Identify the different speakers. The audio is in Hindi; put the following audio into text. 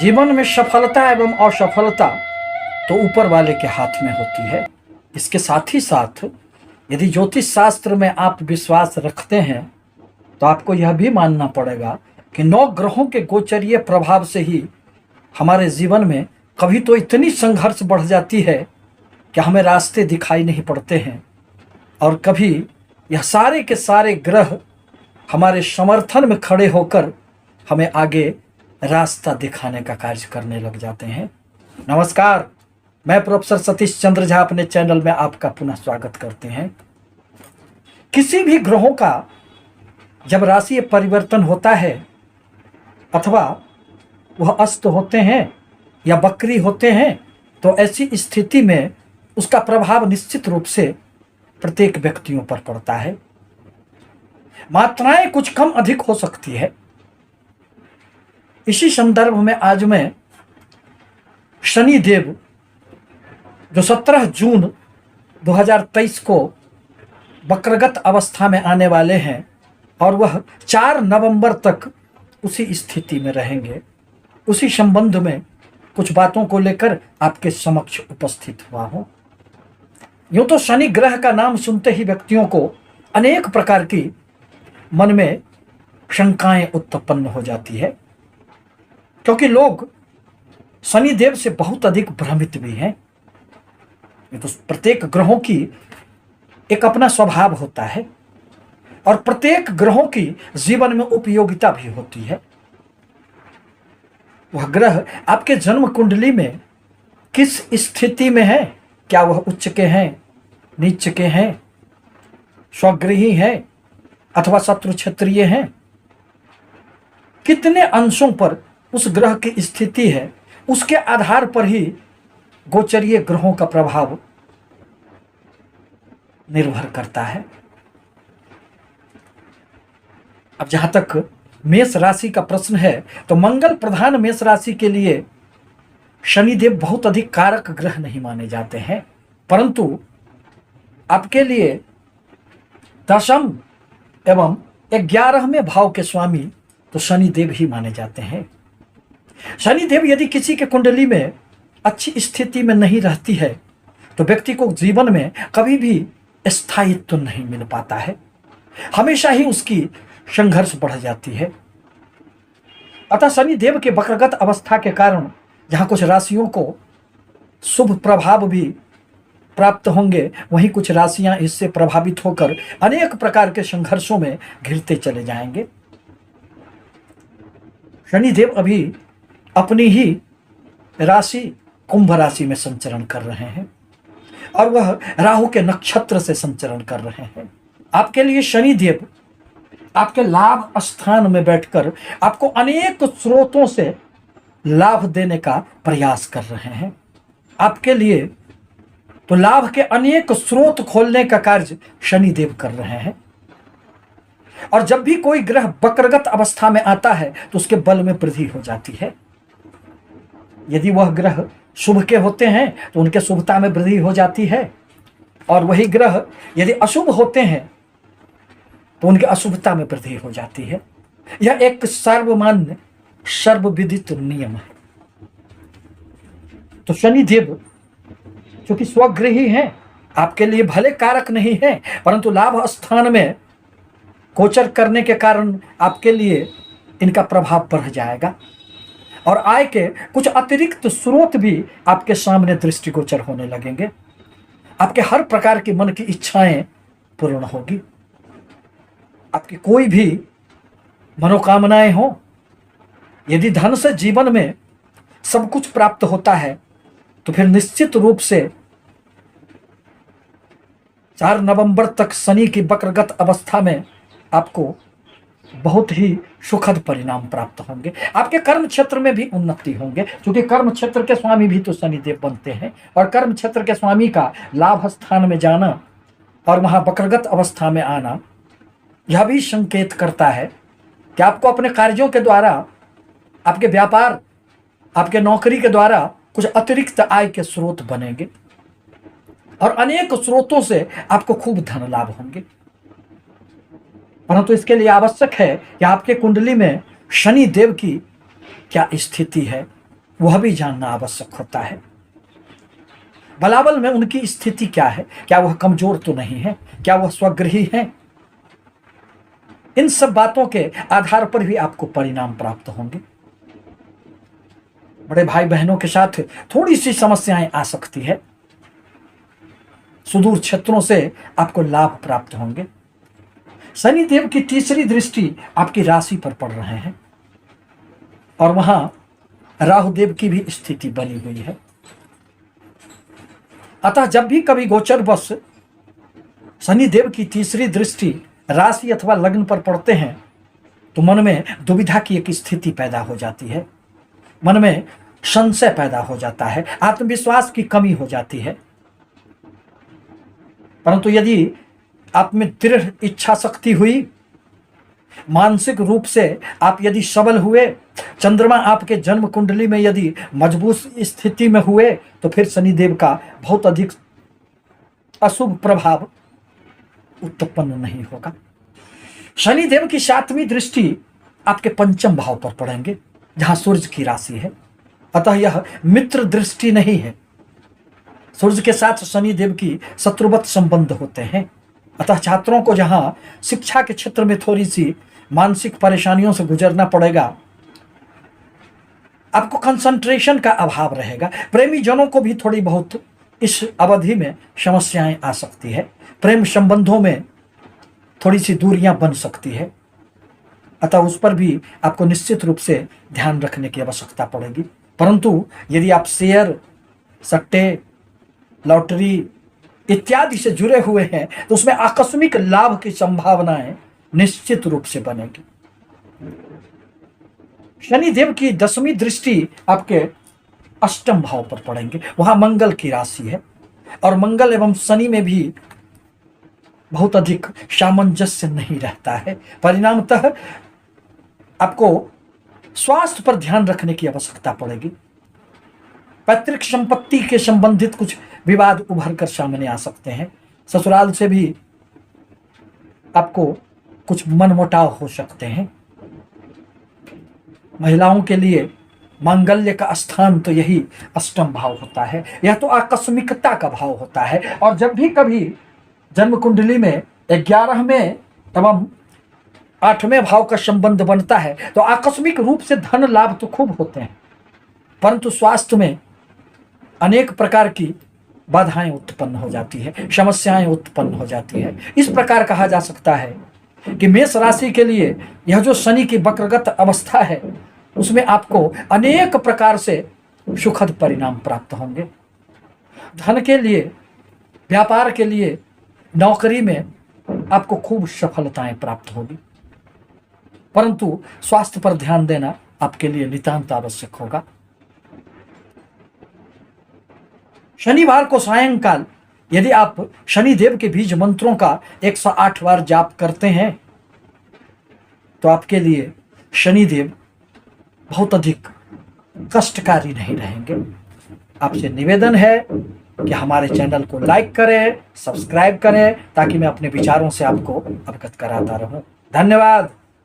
Speaker 1: जीवन में सफलता एवं असफलता तो ऊपर वाले के हाथ में होती है। इसके साथ ही साथ यदि ज्योतिष शास्त्र में आप विश्वास रखते हैं तो आपको यह भी मानना पड़ेगा कि 9 ग्रहों के गोचरीय प्रभाव से ही हमारे जीवन में कभी तो इतनी संघर्ष बढ़ जाती है कि हमें रास्ते दिखाई नहीं पड़ते हैं, और कभी यह सारे के सारे ग्रह हमारे समर्थन में खड़े होकर हमें आगे रास्ता दिखाने का कार्य करने लग जाते हैं। नमस्कार, मैं प्रोफेसर सतीश चंद्र झा अपने चैनल में आपका पुनः स्वागत करते हैं। किसी भी ग्रहों का जब राशि परिवर्तन होता है अथवा वह अस्त होते हैं या वक्री होते हैं तो ऐसी स्थिति में उसका प्रभाव निश्चित रूप से प्रत्येक व्यक्तियों पर पड़ता है। मात्राएं कुछ कम अधिक हो सकती है। इसी संदर्भ में आज मैं शनि देव जो 17 जून 2023 को वक्रगत अवस्था में आने वाले हैं और वह 4 नवंबर तक उसी स्थिति में रहेंगे, उसी संबंध में कुछ बातों को लेकर आपके समक्ष उपस्थित हुआ हूं। यूं तो शनि ग्रह का नाम सुनते ही व्यक्तियों को अनेक प्रकार की मन में शंकाएं उत्पन्न हो जाती है, क्योंकि लोग शनि देव से बहुत अधिक भ्रमित भी हैं। ये तो प्रत्येक ग्रहों की एक अपना स्वभाव होता है और प्रत्येक ग्रहों की जीवन में उपयोगिता भी होती है। वह ग्रह आपके जन्म कुंडली में किस स्थिति में है, क्या वह उच्च के हैं, नीच के हैं, स्वगृही हैं अथवा शत्रु क्षेत्रीय हैं, कितने अंशों पर उस ग्रह की स्थिति है, उसके आधार पर ही गोचरीय ग्रहों का प्रभाव निर्भर करता है। अब जहां तक मेष राशि का प्रश्न है तो मंगल प्रधान मेष राशि के लिए शनिदेव बहुत अधिक कारक ग्रह नहीं माने जाते हैं, परंतु आपके लिए 10th एवं 11वें भाव के स्वामी तो शनिदेव ही माने जाते हैं। शनिदेव यदि किसी के कुंडली में अच्छी स्थिति में नहीं रहती है तो व्यक्ति को जीवन में कभी भी स्थायित्व नहीं मिल पाता है, हमेशा ही उसकी संघर्ष बढ़ जाती है। अतः शनिदेव के वक्रगत अवस्था के कारण जहां कुछ राशियों को शुभ प्रभाव भी प्राप्त होंगे, वहीं कुछ राशियां इससे प्रभावित होकर अनेक प्रकार के संघर्षों में घिरते चले जाएंगे। शनिदेव अभी अपनी ही राशि कुंभ राशि में संचरण कर रहे हैं और वह राहु के नक्षत्र से संचरण कर रहे हैं। आपके लिए शनिदेव आपके लाभ स्थान में बैठकर आपको अनेक स्रोतों से लाभ देने का प्रयास कर रहे हैं। आपके लिए तो लाभ के अनेक स्रोत खोलने का कार्य शनिदेव कर रहे हैं। और जब भी कोई ग्रह वक्रगत अवस्था में आता है तो उसके बल में वृद्धि हो जाती है। यदि वह ग्रह शुभ के होते हैं तो उनके शुभता में वृद्धि हो जाती है, और वही ग्रह यदि अशुभ होते हैं तो उनके अशुभता में वृद्धि हो जाती है। यह एक सर्वमान्य सर्वविदित नियम है। तो शनिदेव चूंकि स्वगृही हैं, आपके लिए भले कारक नहीं है, परंतु लाभ स्थान में गोचर करने के कारण आपके लिए इनका प्रभाव बढ़ जाएगा और आय के कुछ अतिरिक्त स्रोत भी आपके सामने दृष्टिगोचर होने लगेंगे। आपके हर प्रकार की मन की इच्छाएं पूर्ण होगी। आपकी कोई भी मनोकामनाएं हो, यदि धन से जीवन में सब कुछ प्राप्त होता है तो फिर निश्चित रूप से 4 नवंबर तक शनि की वक्रगत अवस्था में आपको बहुत ही सुखद परिणाम प्राप्त होंगे। आपके कर्म क्षेत्र में भी उन्नति होंगे, क्योंकि कर्म क्षेत्र के स्वामी भी तो शनिदेव बनते हैं और कर्म क्षेत्र के स्वामी का लाभ स्थान में जाना और वहां वक्रगत अवस्था में आना यह भी संकेत करता है कि आपको अपने कार्यों के द्वारा, आपके व्यापार, आपके नौकरी के द्वारा कुछ अतिरिक्त आय के स्रोत बनेंगे और अनेक स्रोतों से आपको खूब धन लाभ होंगे। परंतु इसके लिए आवश्यक है कि आपके कुंडली में शनि देव की क्या स्थिति है, वह भी जानना आवश्यक होता है। बलाबल में उनकी स्थिति क्या है, क्या वह कमजोर तो नहीं है, क्या वह स्वगृही है। इन सब बातों के आधार पर भी आपको परिणाम प्राप्त होंगे। बड़े भाई बहनों के साथ थोड़ी सी समस्याएं आ सकती है। सुदूर क्षेत्रों से आपको लाभ प्राप्त होंगे। शनिदेव की तीसरी दृष्टि आपकी राशि पर पड़ रहे हैं और वहां राहुदेव की भी स्थिति बनी हुई है। अतः जब भी कभी गोचर बस शनिदेव की तीसरी दृष्टि राशि अथवा लग्न पर पड़ते हैं तो मन में दुविधा की एक स्थिति पैदा हो जाती है, मन में संशय पैदा हो जाता है, आत्मविश्वास की कमी हो जाती है। परंतु यदि आप में दृढ़ इच्छा शक्ति हुई, मानसिक रूप से आप यदि सबल हुए, चंद्रमा आपके जन्म कुंडली में यदि मजबूत स्थिति में हुए, तो फिर शनिदेव का बहुत अधिक अशुभ प्रभाव उत्पन्न नहीं होगा। शनिदेव की 7वीं दृष्टि आपके पंचम भाव पर पड़ेंगे, जहां सूर्य की राशि है। अतः यह मित्र दृष्टि नहीं है। सूर्य के साथ शनिदेव की शत्रुवत संबंध होते हैं। अतः छात्रों को जहां शिक्षा के क्षेत्र में थोड़ी सी मानसिक परेशानियों से गुजरना पड़ेगा, आपको कंसंट्रेशन का अभाव रहेगा। प्रेमी जनों को भी थोड़ी बहुत इस अवधि में समस्याएं आ सकती है। प्रेम संबंधों में थोड़ी सी दूरियां बन सकती है। अतः उस पर भी आपको निश्चित रूप से ध्यान रखने की आवश्यकता पड़ेगी। परंतु यदि आप शेयर, सट्टे, लॉटरी इत्यादि से जुड़े हुए हैं तो उसमें आकस्मिक लाभ की संभावनाएं निश्चित रूप से बनेगी। शनिदेव की 10वीं दृष्टि आपके अष्टम भाव पर पड़ेंगे, वहां मंगल की राशि है और मंगल एवं शनि में भी बहुत अधिक सामंजस्य नहीं रहता है। परिणामतः आपको स्वास्थ्य पर ध्यान रखने की आवश्यकता पड़ेगी। पैतृक संपत्ति के संबंधित कुछ विवाद उभर कर सामने आ सकते हैं। ससुराल से भी आपको कुछ मनमुटाव हो सकते हैं। महिलाओं के लिए मांगल्य का स्थान तो यही अष्टम भाव होता है। यह तो आकस्मिकता का भाव होता है। और जब भी कभी जन्म कुंडली में 11वें एवं 8वें भाव का संबंध बनता है तो आकस्मिक रूप से धन लाभ तो खूब होते हैं, परंतु स्वास्थ्य में अनेक प्रकार की बाधाएं उत्पन्न हो जाती है, समस्याएं उत्पन्न हो जाती है। इस प्रकार कहा जा सकता है कि मेष राशि के लिए यह जो शनि की वक्रगत अवस्था है उसमें आपको अनेक प्रकार से सुखद परिणाम प्राप्त होंगे। धन के लिए, व्यापार के लिए, नौकरी में आपको खूब सफलताएं प्राप्त होगी, परंतु स्वास्थ्य पर ध्यान देना आपके लिए नितांत आवश्यक होगा। शनिवार को सायंकाल यदि आप शनिदेव के बीज मंत्रों का 108 बार जाप करते हैं तो आपके लिए शनिदेव बहुत अधिक कष्टकारी नहीं रहेंगे। आपसे निवेदन है कि हमारे चैनल को लाइक करें, सब्सक्राइब करें, ताकि मैं अपने विचारों से आपको अवगत कराता रहूं। धन्यवाद।